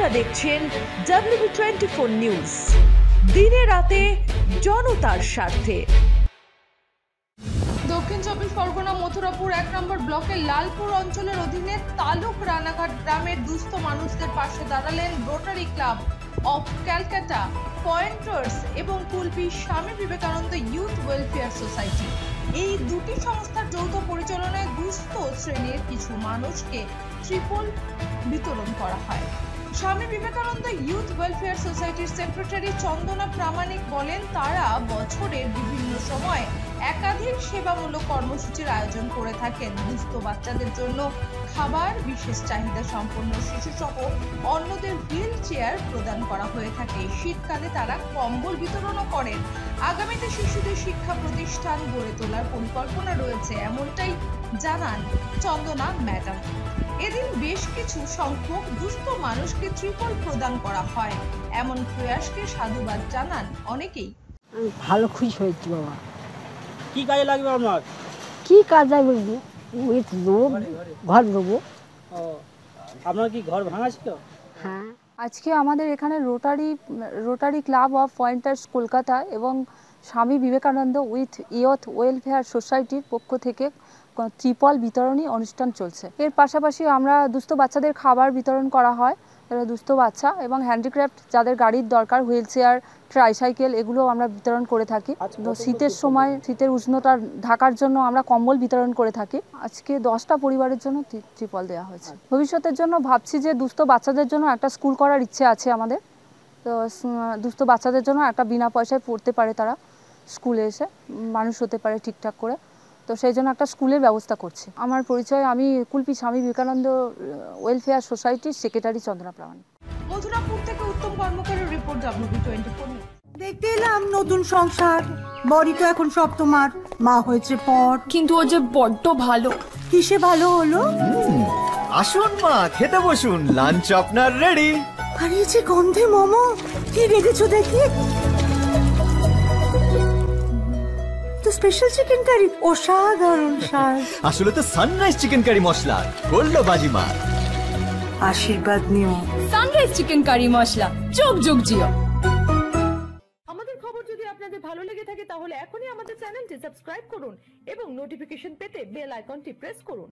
আপনারা দেখছেন WB24 news, দিনে রাতে জনতার স্বার্থে। দক্ষিণ চব্বিশ পরগনা মথুরাপুর 1 নম্বর ব্লকের লালপুর অঞ্চলের অধীনে তালুক রানাঘাট গ্রামের দুস্থ মানুষদের পাশে দাঁড়ালেন rotary club of Calcutta, pointers এবং Kulpi Swami Vivekananda youth welfare society. এই দুটি সংস্থার যৌথ পরিচালনায় দুস্থ শ্রেণীর কিছু মানুষকে ত্রিপল বিতরণ করা হয়। স্বামী বিবেকানন্দ ইউথ ওয়েলফেয়ার সোসাইটির সেক্রেটারি চন্দনা প্রামাণিক বলেন, তারা বছরের বিভিন্ন সময় একাধিক সেবামূলক কর্মসূচির আয়োজন করে থাকেন। দুস্থ বাচ্চাদের জন্য খাবার, বিশেষ চাহিদা সম্পন্ন শিশু সহ অন্যদের হুইল চেয়ার প্রদান করা হয়ে থাকে। শীতকালে তারা কম্বল বিতরণও করেন। আগামীতে শিশুদের শিক্ষা প্রতিষ্ঠান গড়ে তোলার পরিকল্পনা রয়েছে, এমনটাই জানান চন্দনা ম্যাডাম। এদিন বেশ কিছু সংখ্যক দুস্থ মানুষকে ত্রিপল প্রদান করা হয়। এমন প্রয়াসকে সাধুবাদ জানান অনেকেই। ভালো খুশি হয়েছি বাবা। কি কাজে লাগবে আপনার? কি কাজ লাগবে? ঘর দেবো। আপনার কি ঘর ভাঙা ছিল? হ্যাঁ। আজকে আমাদের এখানে rotary club of pointers Kolkata এবং Swami Vivekananda with youth welfare সোসাইটির পক্ষ থেকে ত্রিপল বিতরণী অনুষ্ঠান চলছে। এর পাশাপাশি আমরা দুস্থ বাচ্চাদের খাবার বিতরণ করা হয়। যারা দুস্থ বাচ্চা এবং হ্যান্ডিক্রাফট, যাদের গাড়ির দরকার, হুইল চেয়ার, ট্রাইসাইকেল, এগুলো আমরা বিতরণ করে থাকি। তো শীতের সময় শীতের উষ্ণতা ঢাকার জন্য আমরা কম্বল বিতরণ করে থাকি। আজকে 10টা পরিবারের জন্য ত্রিপল দেওয়া হয়েছে। ভবিষ্যতের জন্য ভাবছি যে দুস্থ বাচ্চাদের জন্য একটা স্কুল করার ইচ্ছে আছে আমাদের। তো দুস্থ বাচ্চাদের জন্য একটা বিনা পয়সায় পড়তে পারে, তারা স্কুলে এসে মানুষ হতে পারে ঠিকঠাক করে। তো সেই জন্য একটা স্কুলের ব্যবস্থা করছি। আমার পরিচয়, আমি কুলপি স্বামী বিবেকানন্দ ওয়েলফেয়ার সোসাইটির সেক্রেটারি চন্দনা প্রামাণিক। মথুরাপুর থেকে উত্তম কর্মকারের রিপোর্ট, WB24। দেখতে এলাম নতুন সংসার, বড়ি তো এখন সব তোমার, মা হয়েছে পর। কিন্তু ও যে বড্ড ভালো। কিসে ভালো হলো? আসুন মা, খেতে বসুন, লাঞ্চ আপনার রেডি। আরে যে গন্ধে মোমো, কি রেখেছো দেখি? তো স্পেশাল চিকেন কারি, অসাধারণ স্বাদ। আসলে তো সানরাইজ চিকেন কারি মশলা করলো বাজিমা। আশীর্বাদ নিও। সানরাইজ চিকেন কারি মশলা, যোগ যোগ জিও। আমাদের খবর যদি আপনাদের ভালো লেগে থাকে তাহলে এখনই আমাদের চ্যানেলটি সাবস্ক্রাইব করুন এবং নোটিফিকেশন পেতে বেল আইকনটি প্রেস করুন।